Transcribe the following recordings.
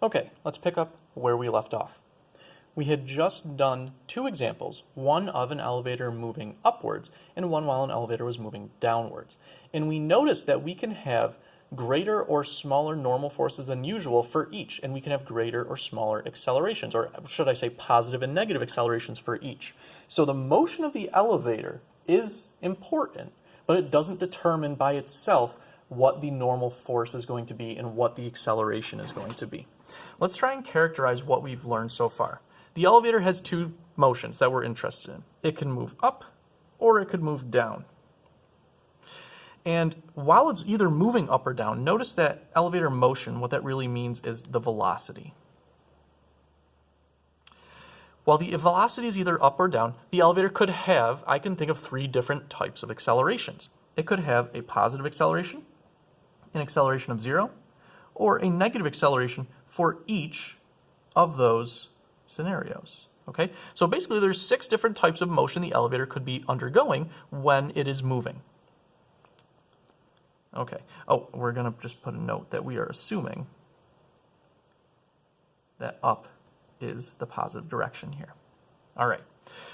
Okay, let's pick up where we left off. We had just done two examples, one of an elevator moving upwards and one while an elevator was moving downwards. And we noticed that we can have greater or smaller normal forces than usual for each, and we can have greater or smaller accelerations, or should I say positive and negative accelerations for each. So the motion of the elevator is important, but it doesn't determine by itself what the normal force is going to be and what the acceleration is going to be. Let's try and characterize what we've learned so far. The elevator has two motions that we're interested in. It can move up or it could move down. And while it's either moving up or down, notice that elevator motion, what that really means is the velocity. While the velocity is either up or down, the elevator could have, I can think of three different types of accelerations. It could have a positive acceleration, an acceleration of 0, or a negative acceleration for each of those scenarios. Okay, so basically there's 6 different types of motion the elevator could be undergoing when it is moving. Okay, oh, we're going to just put a note that we are assuming that up is the positive direction here. All right,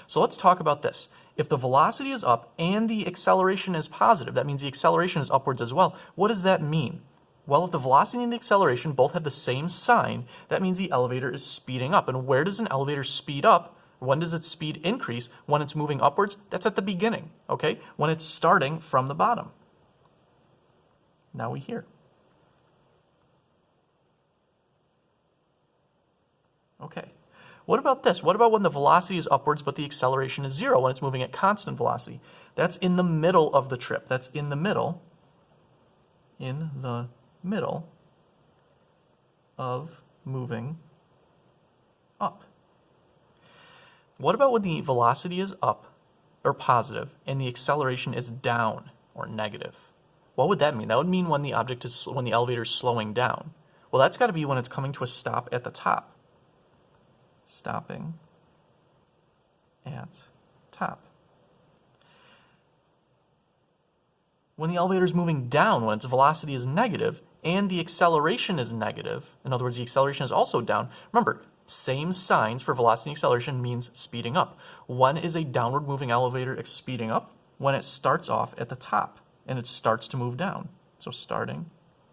so let's talk about this. If the velocity is up and the acceleration is positive, that means the acceleration is upwards as well. What does that mean? Well, if the velocity and the acceleration both have the same sign, that means the elevator is speeding up. And where does an elevator speed up? When does its speed increase? When it's moving upwards? That's at the beginning, okay? When it's starting from the bottom. Now we hear. Okay. What about this? What about when the velocity is upwards but the acceleration is 0, when it's moving at constant velocity? That's in the middle of the trip. That's in the middle of moving up. What about when the velocity is up or positive and the acceleration is down or negative? What would that mean? That would mean when the elevator is slowing down. Well, that's got to be when it's coming to a stop at the top. Stopping at top. When the elevator is moving down, when its velocity is negative and the acceleration is negative, in other words, the acceleration is also down, remember, same signs for velocity and acceleration means speeding up. When is a downward moving elevator speeding up? When it starts off at the top and it starts to move down. So starting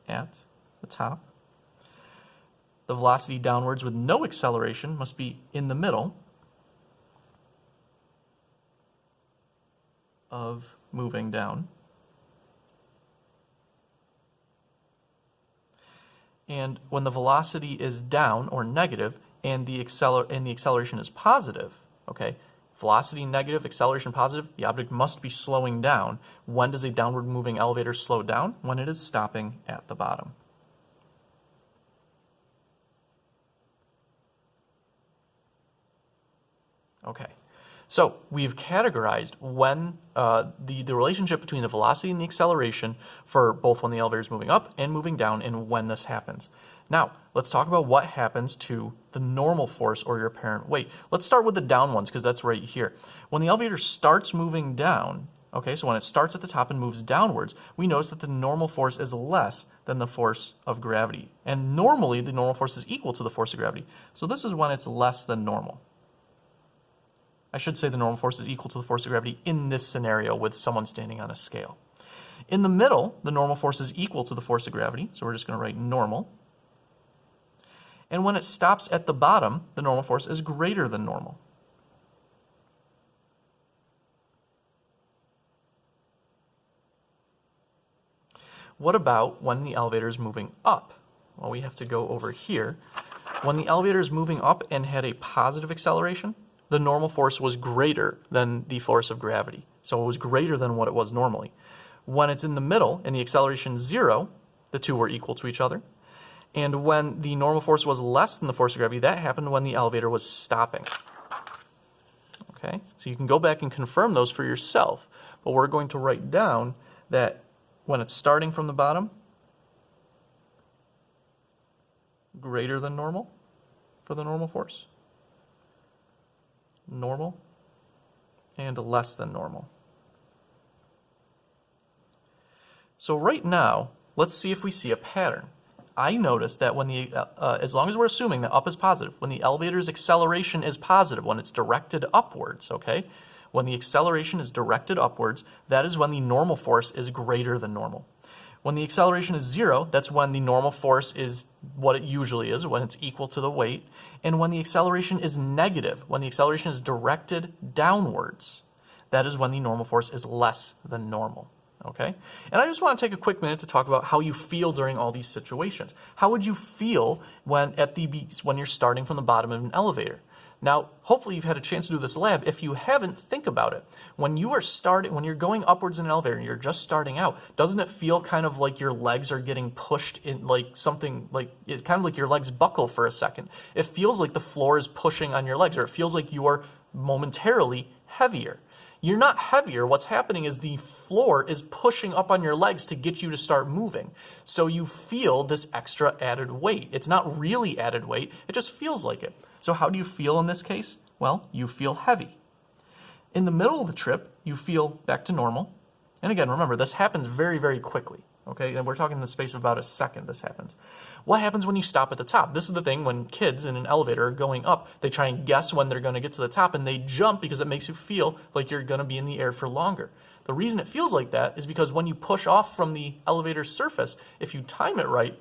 at the top. The velocity downwards with no acceleration must be in the middle of moving down. And when the velocity is down or negative and the acceleration is positive, okay, velocity negative, acceleration positive, the object must be slowing down. When does a downward moving elevator slow down? When it is stopping at the bottom. Okay, so we've categorized when the relationship between the velocity and the acceleration for both when the elevator is moving up and moving down and when this happens. Now, let's talk about what happens to the normal force or your apparent weight. Let's start with the down ones because that's right here. When the elevator starts moving down, okay, so when it starts at the top and moves downwards, we notice that the normal force is less than the force of gravity. And normally, the normal force is equal to the force of gravity. So this is when it's less than normal. I should say the normal force is equal to the force of gravity in this scenario with someone standing on a scale. In the middle, the normal force is equal to the force of gravity, so we're just going to write normal. And when it stops at the bottom, the normal force is greater than normal. What about when the elevator is moving up? Well, we have to go over here. When the elevator is moving up and had a positive acceleration, the normal force was greater than the force of gravity. So it was greater than what it was normally. When it's in the middle and the acceleration is 0, the two were equal to each other. And when the normal force was less than the force of gravity, that happened when the elevator was stopping. Okay, so you can go back and confirm those for yourself. But we're going to write down that when it's starting from the bottom, greater than normal for the normal force. Normal, and less than normal. So right now, let's see if we see a pattern. I noticed that when as long as we're assuming that up is positive, when the elevator's acceleration is positive, when it's directed upwards, okay? When the acceleration is directed upwards, that is when the normal force is greater than normal. When the acceleration is 0, that's when the normal force is what it usually is, when it's equal to the weight. And when the acceleration is negative, when the acceleration is directed downwards, that is when the normal force is less than normal. Okay? And I just want to take a quick minute to talk about how you feel during all these situations. How would you feel when you're starting from the bottom of an elevator? Now, hopefully you've had a chance to do this lab. If you haven't, think about it. When you're going upwards in an elevator and you're just starting out, doesn't it feel kind of like your legs are getting pushed in, like something like, it's kind of like your legs buckle for a second. It feels like the floor is pushing on your legs, or it feels like you are momentarily heavier. You're not heavier. What's happening is the floor is pushing up on your legs to get you to start moving. So you feel this extra added weight. It's not really added weight. It just feels like it. So how do you feel in this case? Well, you feel heavy. In the middle of the trip, you feel back to normal. And again, remember, this happens very, very quickly. Okay, and we're talking in the space of about a second this happens. What happens when you stop at the top? This is the thing when kids in an elevator are going up, they try and guess when they're going to get to the top, and they jump because it makes you feel like you're going to be in the air for longer. The reason it feels like that is because when you push off from the elevator's surface, if you time it right,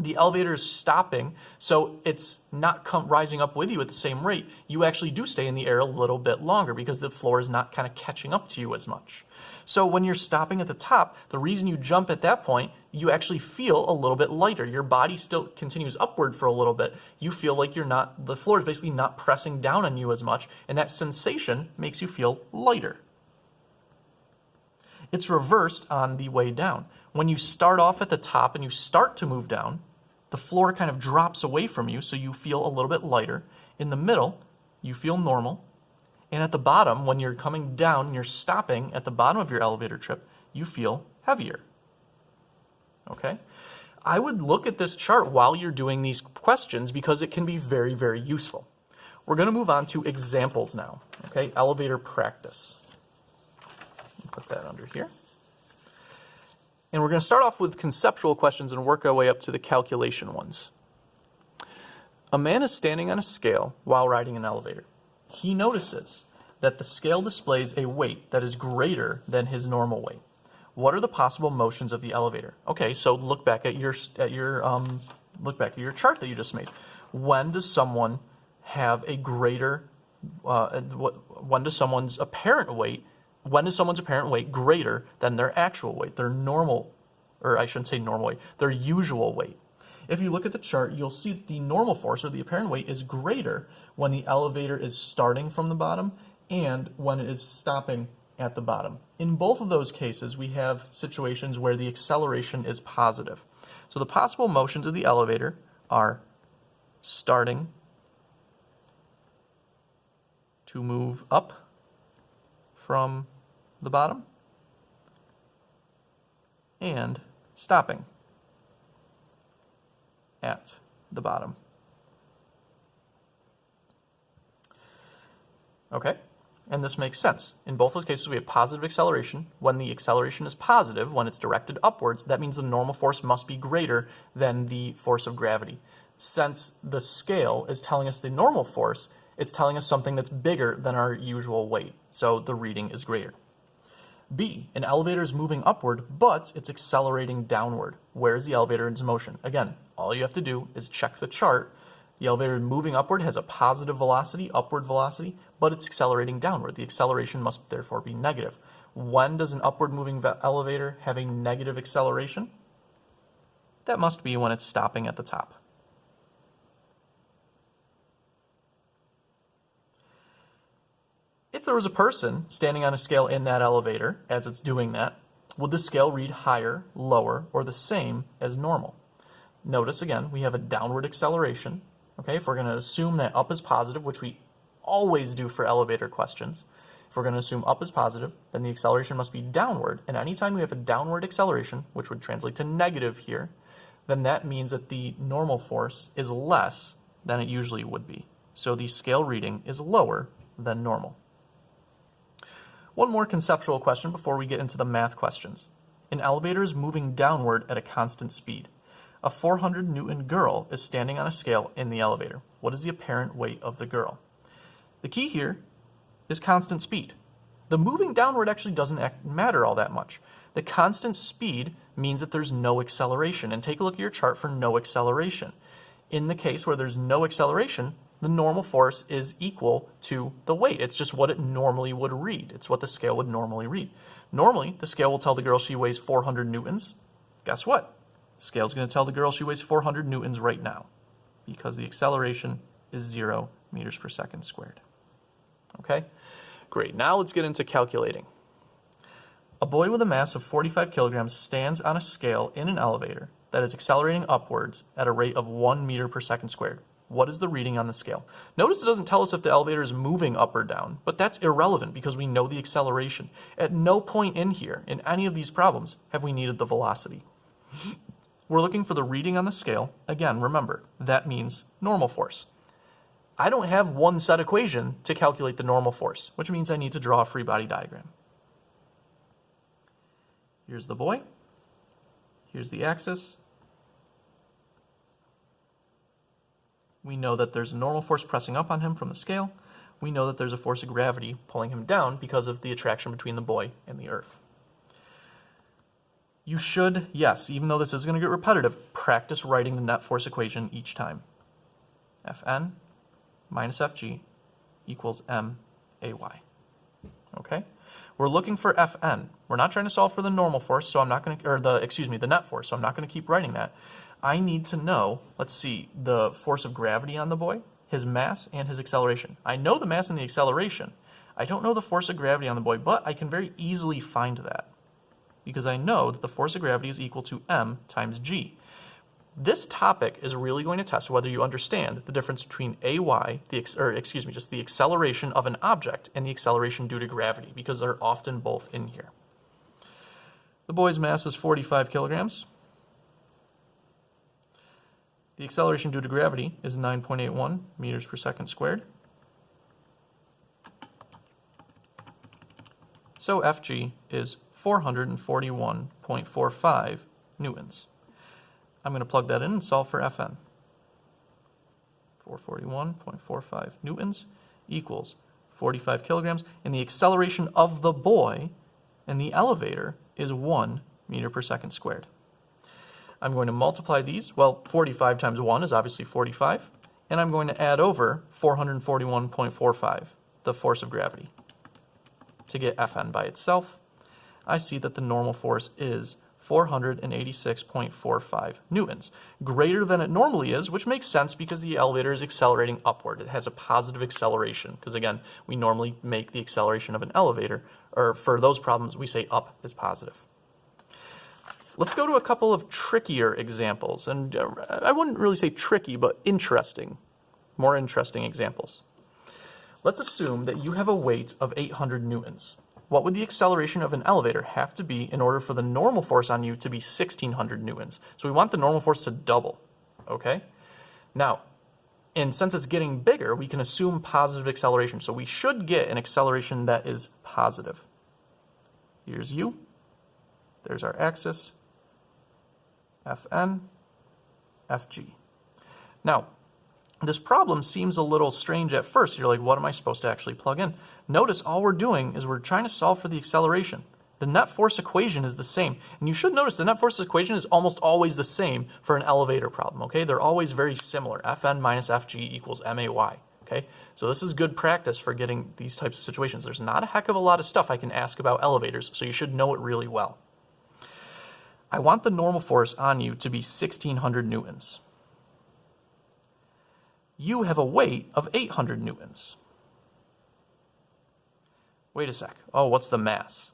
the elevator is stopping, so it's not rising up with you at the same rate. You actually do stay in the air a little bit longer because the floor is not kind of catching up to you as much. So when you're stopping at the top, the reason you jump at that point, you actually feel a little bit lighter. Your body still continues upward for a little bit. You feel like the floor is basically not pressing down on you as much, and that sensation makes you feel lighter. It's reversed on the way down. When you start off at the top and you start to move down, the floor kind of drops away from you, so you feel a little bit lighter. In the middle, you feel normal. And at the bottom, when you're coming down and you're stopping at the bottom of your elevator trip, you feel heavier. Okay? I would look at this chart while you're doing these questions because it can be very, very useful. We're going to move on to examples now. Okay? Elevator practice. Put that under here. And we're going to start off with conceptual questions and work our way up to the calculation ones. A man is standing on a scale while riding an elevator. He notices that the scale displays a weight that is greater than his normal weight. What are the possible motions of the elevator? Okay, so look back at your chart that you just made. When does someone have a greater? When does someone's apparent weight greater than their actual weight, their normal, or I shouldn't say normal weight, their usual weight? If you look at the chart, you'll see that the normal force, or the apparent weight, is greater when the elevator is starting from the bottom and when it is stopping at the bottom. In both of those cases, we have situations where the acceleration is positive. So the possible motions of the elevator are starting to move up from the bottom and stopping at the bottom. Okay, and this makes sense. In both those cases, we have positive acceleration. When the acceleration is positive, when it's directed upwards, that means the normal force must be greater than the force of gravity. Since the scale is telling us the normal force, it's telling us something that's bigger than our usual weight, so the reading is greater. B, an elevator is moving upward, but it's accelerating downward. Where is the elevator in its motion? Again, all you have to do is check the chart. The elevator moving upward has a positive velocity, upward velocity, but it's accelerating downward. The acceleration must therefore be negative. When does an upward moving elevator have a negative acceleration? That must be when it's stopping at the top. If there was a person standing on a scale in that elevator as it's doing that, would the scale read higher, lower, or the same as normal? Notice again, we have a downward acceleration. Okay, if we're going to assume that up is positive, which we always do for elevator questions, if we're going to assume up is positive, then the acceleration must be downward. And anytime we have a downward acceleration, which would translate to negative here, then that means that the normal force is less than it usually would be. So the scale reading is lower than normal. One more conceptual question before we get into the math questions. An elevator is moving downward at a constant speed. A 400 Newton girl is standing on a scale in the elevator. What is the apparent weight of the girl? The key here is constant speed. The moving downward actually doesn't matter all that much. The constant speed means that there's no acceleration. And take a look at your chart for no acceleration. In the case where there's no acceleration, the normal force is equal to the weight. It's just what it normally would read. It's what the scale would normally read. Normally, the scale will tell the girl she weighs 400 newtons. Guess what? The scale's going to tell the girl she weighs 400 newtons right now because the acceleration is 0 meters per second squared. Okay? Great. Now let's get into calculating. A boy with a mass of 45 kilograms stands on a scale in an elevator that is accelerating upwards at a rate of 1 meter per second squared. What is the reading on the scale? Notice it doesn't tell us if the elevator is moving up or down, but that's irrelevant because we know the acceleration. At no point in here, in any of these problems, have we needed the velocity. We're looking for the reading on the scale. Again, remember, that means normal force. I don't have one set equation to calculate the normal force, which means I need to draw a free body diagram. Here's the boy. Here's the axis. We know that there's a normal force pressing up on him from the scale. We know that there's a force of gravity pulling him down because of the attraction between the boy and the earth. You should, yes, even though this is going to get repetitive, practice writing the net force equation each time. Fn minus Fg equals may. Okay? We're looking for Fn. We're not trying to solve for the normal force, so I'm not going to, or the net force, so I'm not going to keep writing that. I need to know, let's see, the force of gravity on the boy, his mass, and his acceleration. I know the mass and the acceleration. I don't know the force of gravity on the boy, but I can very easily find that because I know that the force of gravity is equal to m times g. This topic is really going to test whether you understand the difference between ay, just the acceleration of an object and the acceleration due to gravity, because they're often both in here. The boy's mass is 45 kilograms. The acceleration due to gravity is 9.81 meters per second squared. So Fg is 441.45 newtons. I'm going to plug that in and solve for Fn. 441.45 newtons equals 45 kilograms. And the acceleration of the boy in the elevator is 1 meter per second squared. I'm going to multiply these. Well, 45 times 1 is obviously 45. And I'm going to add over 441.45, the force of gravity. To get Fn by itself, I see that the normal force is 486.45 newtons, greater than it normally is, which makes sense because the elevator is accelerating upward. It has a positive acceleration because, again, we normally make the acceleration of an elevator, or for those problems, we say up is positive. Let's go to a couple of trickier examples, and I wouldn't really say tricky, but interesting, more interesting examples. Let's assume that you have a weight of 800 newtons. What would the acceleration of an elevator have to be in order for the normal force on you to be 1600 newtons? So we want the normal force to double, okay? Now, and since it's getting bigger, we can assume positive acceleration. So we should get an acceleration that is positive. Here's u. There's our axis. Fn, Fg. Now, this problem seems a little strange at first. You're like, what am I supposed to actually plug in? Notice all we're doing is we're trying to solve for the acceleration. The net force equation is the same. And you should notice the net force equation is almost always the same for an elevator problem, okay? They're always very similar. Fn minus Fg equals may, okay? So this is good practice for getting these types of situations. There's not a heck of a lot of stuff I can ask about elevators, so you should know it really well. I want the normal force on you to be 1600 newtons. You have a weight of 800 newtons. Wait a sec. Oh, what's the mass?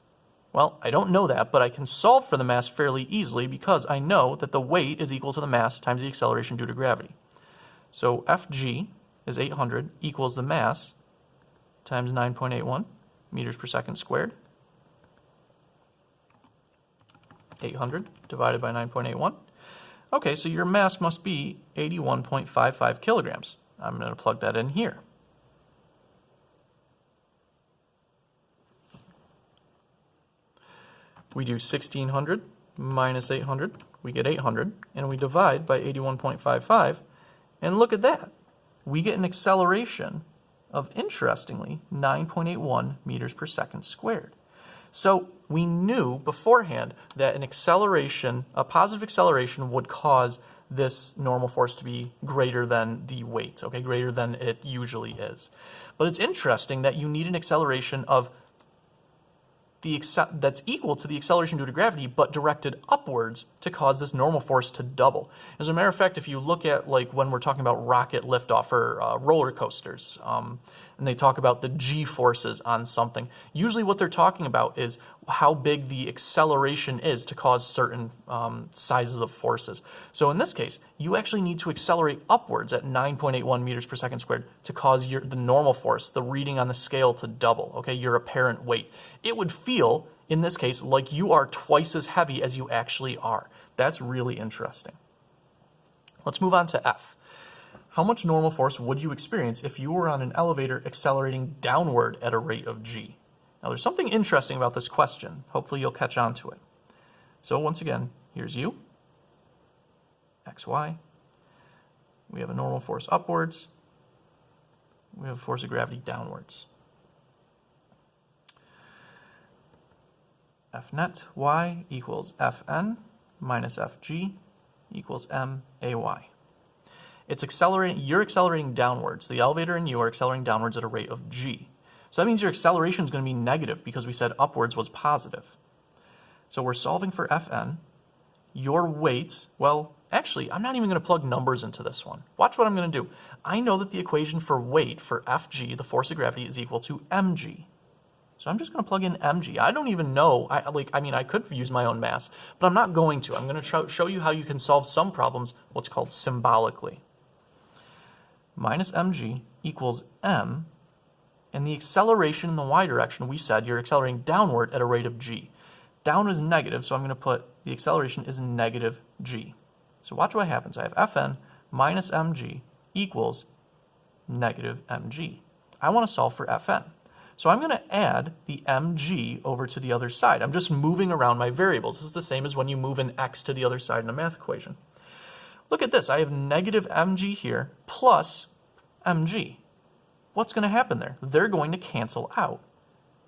Well, I don't know that, but I can solve for the mass fairly easily because I know that the weight is equal to the mass times the acceleration due to gravity. So Fg is 800 equals the mass times 9.81 meters per second squared. 800 divided by 9.81. Okay, so your mass must be 81.55 kilograms. I'm going to plug that in here. We do 1600 minus 800 we get 800, and we divide by 81.55, and look at that. We get an acceleration of, interestingly, 9.81 meters per second squared. So we knew beforehand that an acceleration, a positive acceleration, would cause this normal force to be greater than the weight, okay, greater than it usually is. But it's interesting that you need an acceleration of that's equal to the acceleration due to gravity, but directed upwards to cause this normal force to double. As a matter of fact, if you look at like when we're talking about rocket liftoff or roller coasters, and they talk about the G forces on something, usually what they're talking about is how big the acceleration is to cause certain sizes of forces. So in this case, you actually need to accelerate upwards at 9.81 meters per second squared to cause the normal force, the reading on the scale, to double, okay, your apparent weight. It would feel, in this case, like you are twice as heavy as you actually are. That's really interesting. Let's move on to F. How much normal force would you experience if you were on an elevator accelerating downward at a rate of g? Now, there's something interesting about this question. Hopefully, you'll catch on to it. So once again, here's u, x, y. We have a normal force upwards. We have a force of gravity downwards. F net y equals Fn minus Fg equals may. It's accelerating, you're accelerating downwards. The elevator and you are accelerating downwards at a rate of g. So that means your acceleration is going to be negative because we said upwards was positive. So we're solving for Fn. Your weight, well, actually, I'm not even going to plug numbers into this one. Watch what I'm going to do. I know that the equation for weight for Fg, the force of gravity, is equal to mg. So I'm just going to plug in mg. I don't even know. I could use my own mass, but I'm not going to. I'm going to show you how you can solve some problems what's called symbolically. Minus mg equals m, and the acceleration in the y direction, we said you're accelerating downward at a rate of g. Down is negative, so I'm going to put the acceleration is negative g. So watch what happens. I have Fn minus mg equals negative mg. I want to solve for Fn. So I'm going to add the mg over to the other side. I'm just moving around my variables. This is the same as when you move an x to the other side in a math equation. Look at this. I have negative mg here plus mg. What's going to happen there? They're going to cancel out,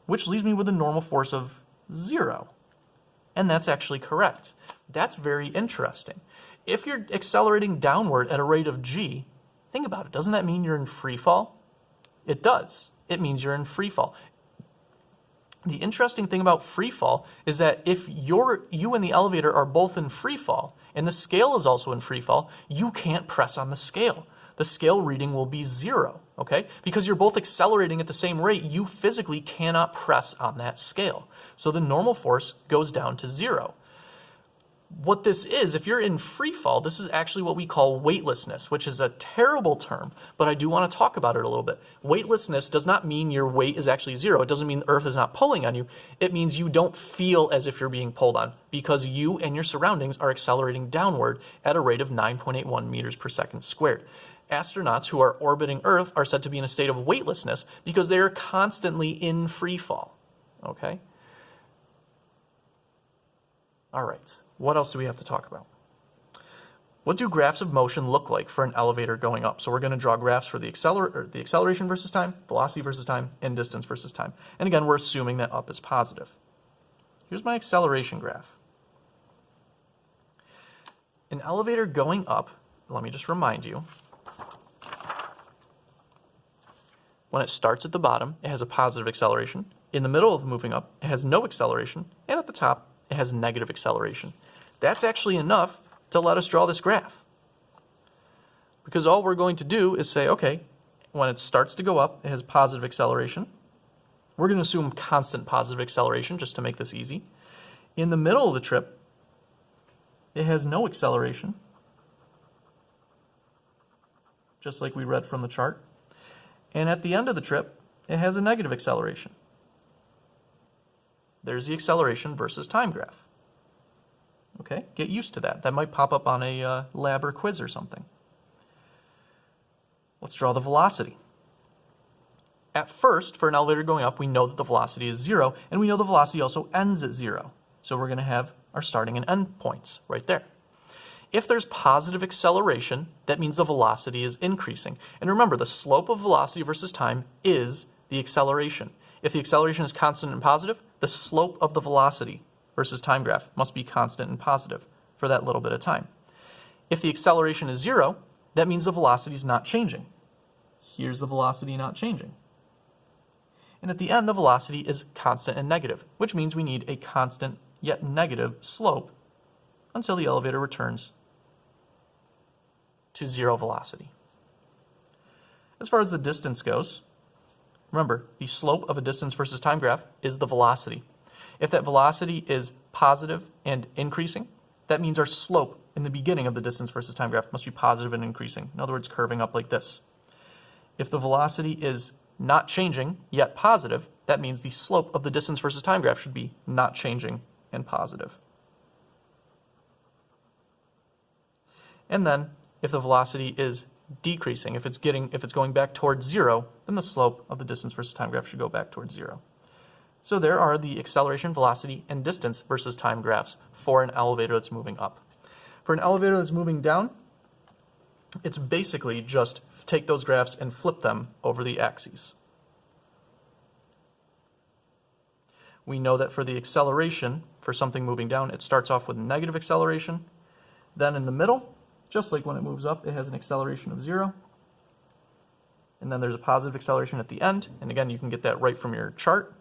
which leaves me with a normal force of 0. And that's actually correct. That's very interesting. If you're accelerating downward at a rate of g, think about it. Doesn't that mean you're in free fall? It does. It means you're in free fall. The interesting thing about free fall is that if you and the elevator are both in free fall, and the scale is also in free fall, you can't press on the scale. The scale reading will be 0, okay? Because you're both accelerating at the same rate, you physically cannot press on that scale. So the normal force goes down to 0. What this is, if you're in free fall, this is actually what we call weightlessness, which is a terrible term, but I do want to talk about it a little bit. Weightlessness does not mean your weight is actually 0. It doesn't mean the earth is not pulling on you. It means you don't feel as if you're being pulled on because you and your surroundings are accelerating downward at a rate of 9.81 meters per second squared. Astronauts who are orbiting Earth are said to be in a state of weightlessness because they are constantly in free fall. Okay? All right. What else do we have to talk about? What do graphs of motion look like for an elevator going up? So we're going to draw graphs for the acceleration versus time, velocity versus time, and distance versus time. And again, we're assuming that up is positive. Here's my acceleration graph. An elevator going up, let me just remind you, when it starts at the bottom, it has a positive acceleration. In the middle of moving up, it has no acceleration. And at the top, it has negative acceleration. That's actually enough to let us draw this graph. Because all we're going to do is say, okay, when it starts to go up, it has positive acceleration. We're going to assume constant positive acceleration just to make this easy. In the middle of the trip, it has no acceleration, just like we read from the chart. And at the end of the trip, it has a negative acceleration. There's the acceleration versus time graph. Okay, get used to that. That might pop up on a lab or quiz or something. Let's draw the velocity. At first, for an elevator going up, we know that the velocity is 0, and we know the velocity also ends at 0. So we're going to have our starting and end points right there. If there's positive acceleration, that means the velocity is increasing. And remember, the slope of velocity versus time is the acceleration. If the acceleration is constant and positive, the slope of the velocity versus time graph must be constant and positive for that little bit of time. If the acceleration is 0, that means the velocity is not changing. Here's the velocity not changing. And at the end, the velocity is constant and negative, which means we need a constant yet negative slope until the elevator returns to 0 velocity. As far as the distance goes, remember, the slope of a distance versus time graph is the velocity. If that velocity is positive and increasing, that means our slope in the beginning of the distance versus time graph must be positive and increasing. In other words, curving up like this. If the velocity is not changing, yet positive, that means the slope of the distance versus time graph should be not changing and positive. And then, if the velocity is decreasing, if it's going back towards 0, then the slope of the distance versus time graph should go back towards 0. So there are the acceleration, velocity, and distance versus time graphs for an elevator that's moving up. For an elevator that's moving down, it's basically just take those graphs and flip them over the axes. We know that for the acceleration, for something moving down, it starts off with negative acceleration. Then in the middle, just like when it moves up, it has an acceleration of 0. And then there's a positive acceleration at the end. And again, you can get that right from your chart.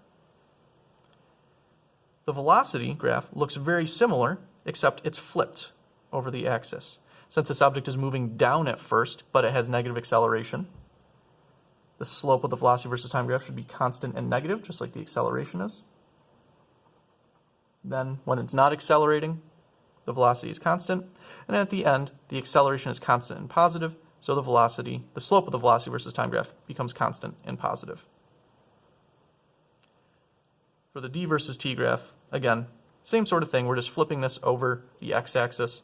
The velocity graph looks very similar, except it's flipped over the axis. Since this object is moving down at first, but it has negative acceleration, the slope of the velocity versus time graph should be constant and negative, just like the acceleration is. Then, when it's not accelerating, the velocity is constant. And then at the end, the acceleration is constant and positive, so the slope of the velocity versus time graph becomes constant and positive. For the d versus t graph, again, same sort of thing. We're just flipping this over the x-axis.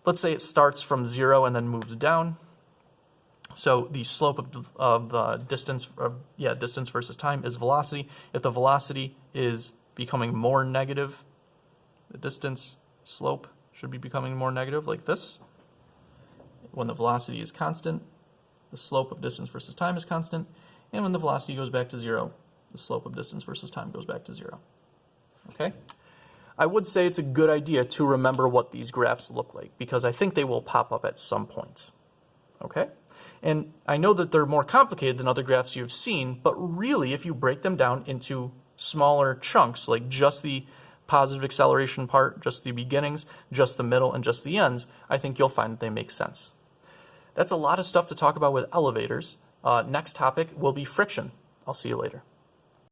Let's say it starts from 0 and then moves down. So the slope of distance versus time is velocity. If the velocity is becoming more negative, the distance slope should be becoming more negative like this. When the velocity is constant, the slope of distance versus time is constant. And when the velocity goes back to 0, the slope of distance versus time goes back to 0. Okay? I would say it's a good idea to remember what these graphs look like, because I think they will pop up at some point. Okay? And I know that they're more complicated than other graphs you've seen, but really, if you break them down into smaller chunks, like just the positive acceleration part, just the beginnings, just the middle, and just the ends, I think you'll find that they make sense. That's a lot of stuff to talk about with elevators. Next topic will be friction. I'll see you later.